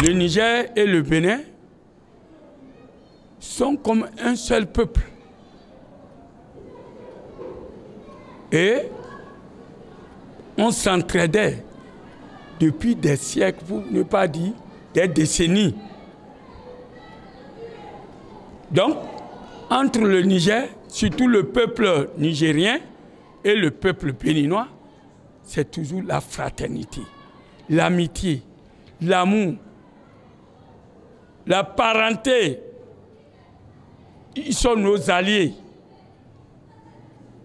Le Niger et le Bénin sont comme un seul peuple. Et on s'entraidait depuis des siècles, pour ne pas dire des décennies. Donc, entre le Niger, surtout le peuple nigérien et le peuple béninois, c'est toujours la fraternité, l'amitié, l'amour, la parenté. Ils sont nos alliés.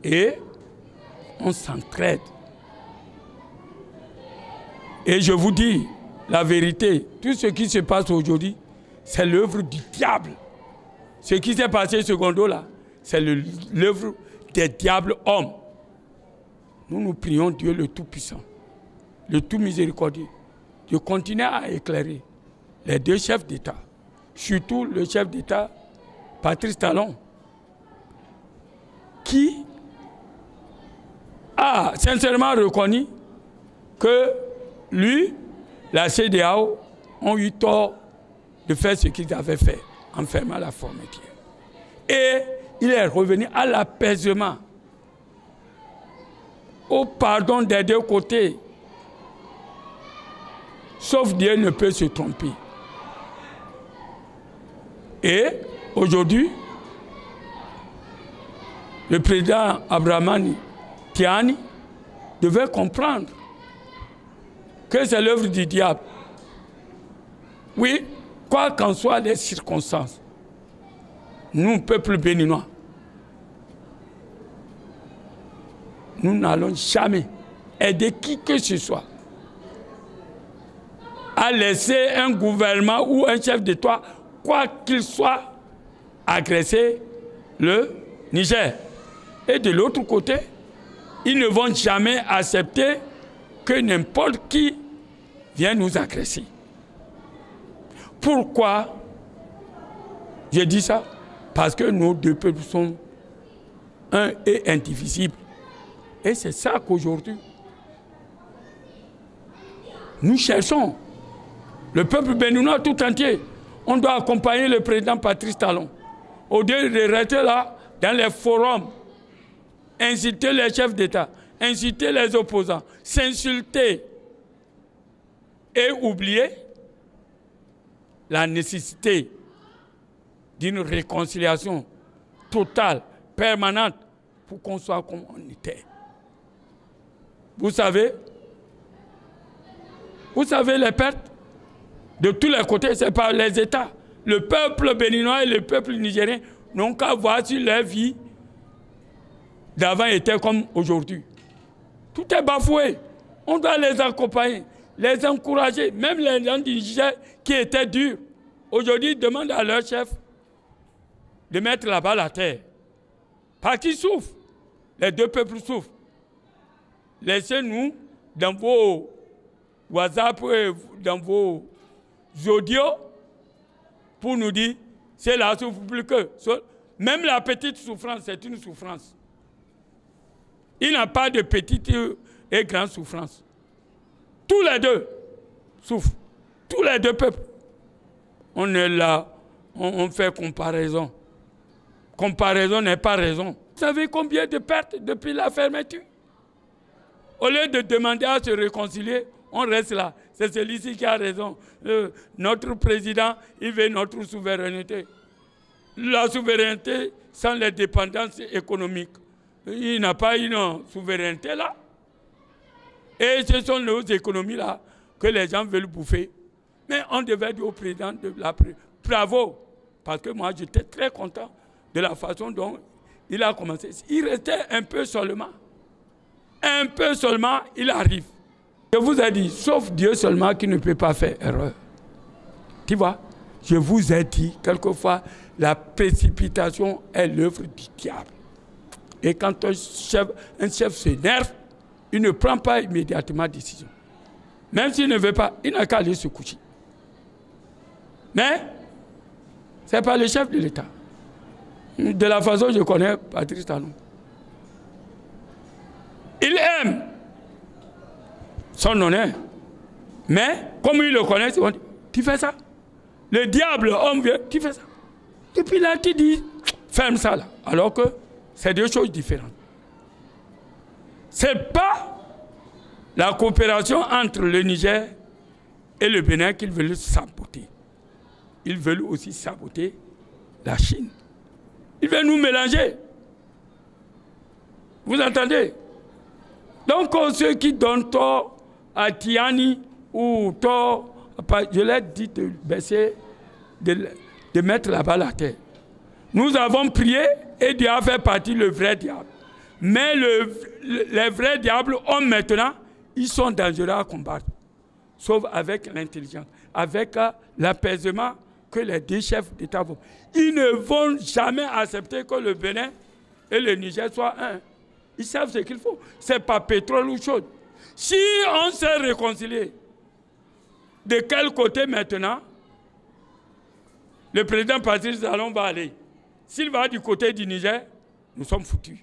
Et on s'entraide. Et je vous dis la vérité, tout ce qui se passe aujourd'hui, c'est l'œuvre du diable. Ce qui s'est passé secondo là, c'est l'œuvre des diables hommes. Nous prions Dieu le Tout-Puissant, le Tout-Miséricordieux, de continuer à éclairer les deux chefs d'État, surtout le chef d'État, Patrice Talon, qui a sincèrement reconnu que lui, la CEDEAO, ont eu tort de faire ce qu'ils avaient fait en fermant la frontière. Et il est revenu à l'apaisement, au pardon des deux côtés. Sauf Dieu ne peut se tromper. Et aujourd'hui, le président Abdrahmane Tiani devait comprendre que c'est l'œuvre du diable. Oui, quoi qu'en soient les circonstances, nous, peuple béninois, nous n'allons jamais aider qui que ce soit à laisser un gouvernement ou un chef d'État, quoi qu'il soit, agresser le Niger. Et de l'autre côté, ils ne vont jamais accepter que n'importe qui vienne nous agresser. Pourquoi je dis ça? Parce que nos deux peuples sont un et indivisibles. Et c'est ça qu'aujourd'hui, nous cherchons. Le peuple béninois tout entier, on doit accompagner le président Patrice Talon. Au lieu de rester là, dans les forums, inciter les chefs d'État, inciter les opposants, s'insulter et oublier la nécessité d'une réconciliation totale, permanente, pour qu'on soit comme on était. Vous savez les pertes de tous les côtés, c'est par les États. Le peuple béninois et le peuple nigérien n'ont qu'à voir si leur vie d'avant était comme aujourd'hui. Tout est bafoué. On doit les accompagner, les encourager. Même les gens du Niger qui étaient durs, aujourd'hui demandent à leur chef de mettre là-bas la terre. Parce qu'ils souffrent. Les deux peuples souffrent. Laissez-nous dans vos WhatsApp et dans vos audios pour nous dire c'est la souffrance plus que. Même la petite souffrance, c'est une souffrance. Il n'y a pas de petite et grande souffrance. Tous les deux souffrent. Tous les deux peuples. On est là, on fait comparaison. Comparaison n'est pas raison. Vous savez combien de pertes depuis la fermeture? Au lieu de demander à se réconcilier, on reste là. C'est celui-ci qui a raison. Notre président, il veut notre souveraineté. La souveraineté sans les dépendances économiques. Il n'a pas une souveraineté là. Et ce sont nos économies là que les gens veulent bouffer. Mais on devait dire au président de la bravo. Parce que moi, j'étais très content de la façon dont il a commencé. Il restait un peu seulement. Un peu seulement, il arrive. Je vous ai dit, sauf Dieu seulement qui ne peut pas faire erreur. Tu vois, je vous ai dit, quelquefois, la précipitation est l'œuvre du diable. Et quand un chef s'énerve, il ne prend pas immédiatement décision. Même s'il ne veut pas, il n'a qu'à aller se coucher. Mais, ce n'est pas le chef de l'État. De la façon dont je connais Patrice Talon. Il aime son honneur. Mais, comme il le connaît, tu fais ça. Le diable, homme vient, tu fais ça. Et puis là, tu dis, ferme ça là. Alors que c'est deux choses différentes. Ce n'est pas la coopération entre le Niger et le Bénin qu'ils veulent saboter. Ils veulent aussi saboter la Chine. Ils veulent nous mélanger. Vous entendez? Donc, ceux qui donnent tort à Tiani ou tort, je leur dis de baisser, de mettre la balle à terre. Nous avons prié et Dieu a fait partie le vrai diable. Mais les vrais diables ont maintenant, ils sont dangereux à combattre. Sauf avec l'intelligence, avec l'apaisement que les deux chefs d'État vont. Ils ne vont jamais accepter que le Bénin et le Niger soient un. Ils savent ce qu'il faut. Ce n'est pas pétrole ou chose. Si on s'est réconcilié, de quel côté maintenant le président Patrice Talon va aller? S'il va du côté du Niger, nous sommes foutus.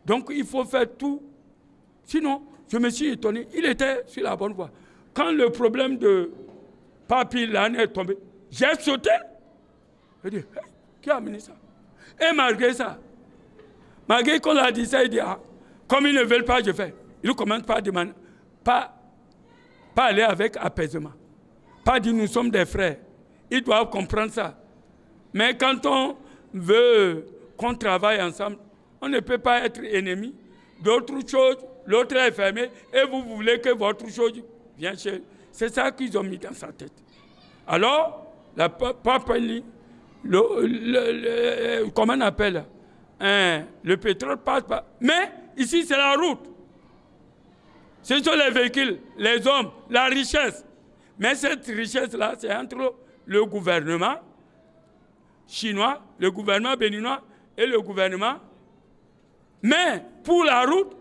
Donc il faut faire tout. Sinon, je me suis étonné, il était sur la bonne voie. Quand le problème de Papi Lane est tombé, j'ai sauté. Je dis, hey, qui a amené ça? Et malgré ça, malgré qu'on l'a dit ça, il dit, ah, comme ils ne veulent pas, je fais. Ils commencent par demander, pas aller avec apaisement. Pas dire nous sommes des frères. Ils doivent comprendre ça. Mais quand on veut qu'on travaille ensemble, on ne peut pas être ennemis. D'autres choses, l'autre est fermé et vous voulez que votre chose vienne chez. C'est ça qu'ils ont mis dans sa tête. Alors, la Papali, comment on appelle, le pétrole passe pas. Mais ici, c'est la route. Ce sont les véhicules, les hommes, la richesse. Mais cette richesse-là, c'est entre le gouvernement chinois, le gouvernement béninois et le gouvernement. Mais pour la route,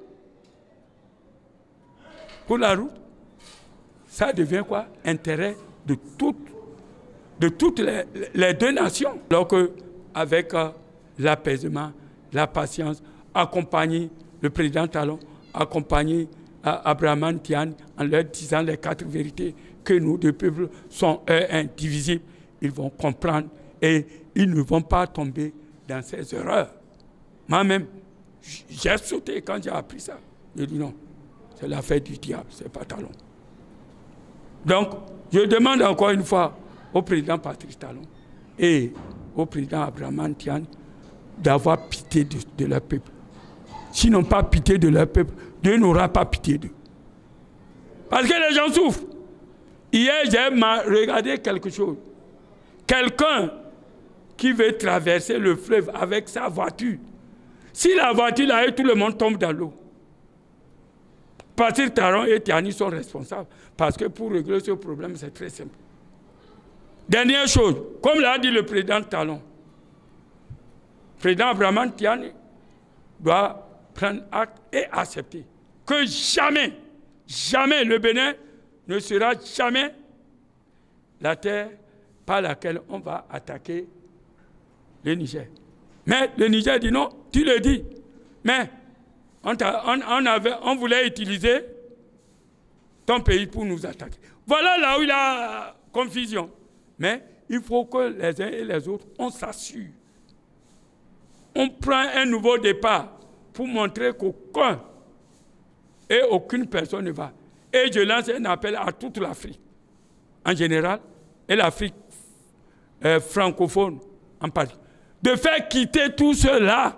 ça devient quoi? Intérêt de toutes les deux nations. Alors qu'avec l'apaisement, la patience, accompagner le président Talon, accompagner Abraham Tiani en leur disant les 4 vérités, que nous, deux peuples, sont indivisibles, ils vont comprendre et ils ne vont pas tomber dans ces erreurs. Moi-même, j'ai sauté quand j'ai appris ça. J'ai dit non, c'est l'affaire du diable, c'est pas Talon. Donc, je demande encore une fois au président Patrice Talon et au président Abraham Tiani d'avoir pitié de leur peuple. S'ils n'ont pas pitié de leur peuple, Dieu n'aura pas pitié d'eux. Parce que les gens souffrent. Hier, j'ai regardé quelque chose. Quelqu'un qui veut traverser le fleuve avec sa voiture. Si la voiture arrive, tout le monde tombe dans l'eau. Patrice Talon et Tiani sont responsables. Parce que pour régler ce problème, c'est très simple. Dernière chose, comme l'a dit le président Talon, le président Abraham Tiani doit prendre acte et accepter que jamais le Bénin ne sera jamais la terre par laquelle on va attaquer le Niger. Mais le Niger dit non, tu le dis. Mais on voulait utiliser ton pays pour nous attaquer. Voilà là où il y a confusion. Mais il faut que les uns et les autres, on s'assure. On prend un nouveau départ pour montrer qu'aucun et aucune personne ne va. Et je lance un appel à toute l'Afrique, en général, et l'Afrique francophone en particulier, de faire quitter tout cela.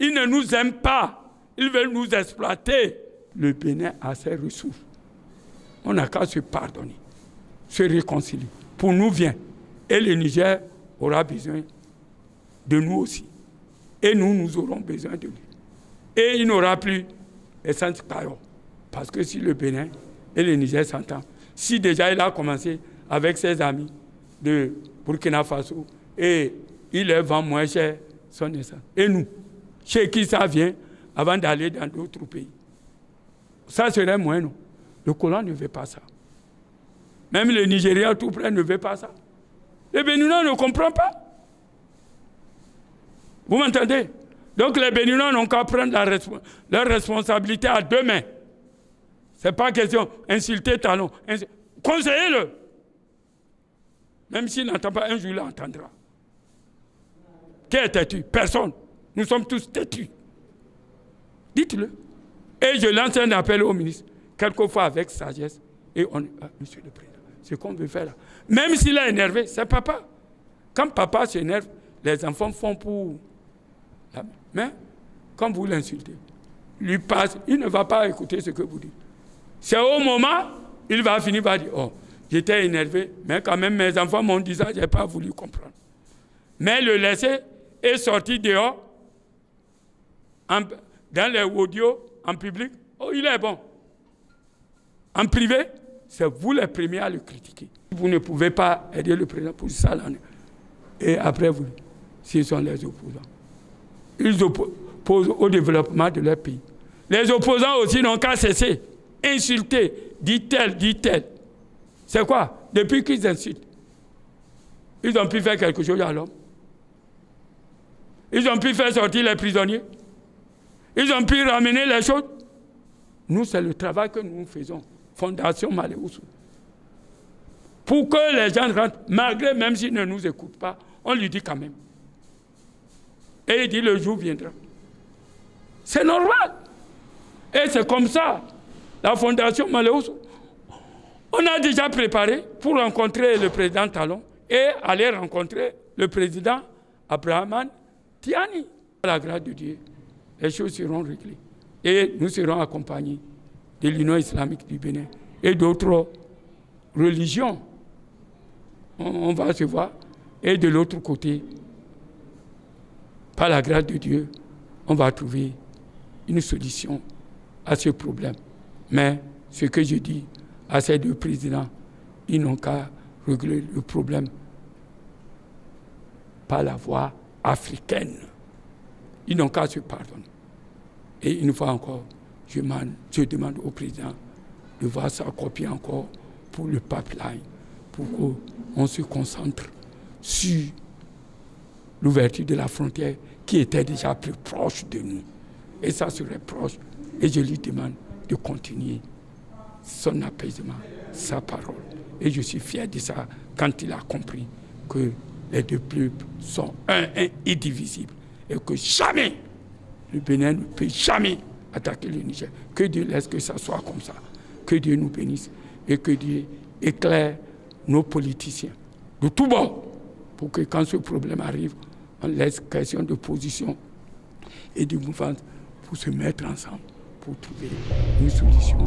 Ils ne nous aiment pas. Ils veulent nous exploiter. Le Bénin a ses ressources. On n'a qu'à se pardonner, se réconcilier. Pour nous vient. Et le Niger aura besoin de nous aussi. Et nous aurons besoin de lui. Et il n'aura plus les centres Kayo. Parce que si le Bénin et le Niger s'entendent, si déjà il a commencé avec ses amis de Burkina Faso et il leur vend moins cher son essence. Et nous, chez qui ça vient avant d'aller dans d'autres pays. Ça serait moins, non. Le colon ne veut pas ça. Même le Nigeria tout près ne veut pas ça. Les Béninois ne comprennent pas. Vous m'entendez? Donc les Béninois n'ont qu'à prendre leur responsabilité à 2 mains. Ce n'est pas question d'insulter Talon. Conseillez-le. Même s'il n'entend pas, un jour il l'entendra. Qui est têtu? Personne. Nous sommes tous têtus. Dites-le. Et je lance un appel au ministre, quelquefois avec sagesse, et on dit, ah, monsieur le président, ce qu'on veut faire là. Même s'il est énervé, c'est papa. Quand papa s'énerve, les enfants font pour... Mais quand vous l'insultez, lui passe, il ne va pas écouter ce que vous dites. C'est au moment, il va finir par dire, oh, j'étais énervé, mais quand même mes enfants m'ont dit ça, je n'ai pas voulu comprendre. Mais le laisser et sortir dehors, dans les audios, en public, oh, il est bon. En privé, c'est vous les premiers à le critiquer. Vous ne pouvez pas aider le président pour ça. Et après vous, ce sont les opposants. Ils opposent au développement de leur pays. Les opposants aussi n'ont qu'à cesser. Insulter, dit-elle, dit-elle. C'est quoi? Depuis qu'ils insultent, ils ont pu faire quelque chose à l'homme. Ils ont pu faire sortir les prisonniers. Ils ont pu ramener les choses. Nous, c'est le travail que nous faisons. Fondation Maléoussou. Pour que les gens rentrent, malgré même s'ils ne nous écoutent pas, on lui dit quand même. Et il dit le jour viendra. C'est normal. Et c'est comme ça. La Fondation Maléoussou, on a déjà préparé pour rencontrer le président Talon et aller rencontrer le président Abrahaman Tiani. À la grâce de Dieu, les choses seront réglées. Et nous serons accompagnés de l'Union islamique du Bénin et d'autres religions. On va se voir. Et de l'autre côté, par la grâce de Dieu, on va trouver une solution à ce problème. Mais ce que je dis à ces deux présidents, ils n'ont qu'à régler le problème par la voie africaine. Ils n'ont qu'à se pardonner. Et une fois encore, je demande au président de voir sa copie encore pour le pipeline, pour qu'on se concentre sur l'ouverture de la frontière qui était déjà plus proche de nous. Et ça serait proche. Et je lui demande de continuer son apaisement, sa parole. Et je suis fier de ça quand il a compris que les deux peuples sont un et indivisibles. Et que jamais le Bénin ne peut jamais attaquer le Niger. Que Dieu laisse que ça soit comme ça. Que Dieu nous bénisse et que Dieu éclaire nos politiciens de tout bord pour que quand ce problème arrive, on laisse question de position et de mouvance pour se mettre ensemble pour trouver une solution.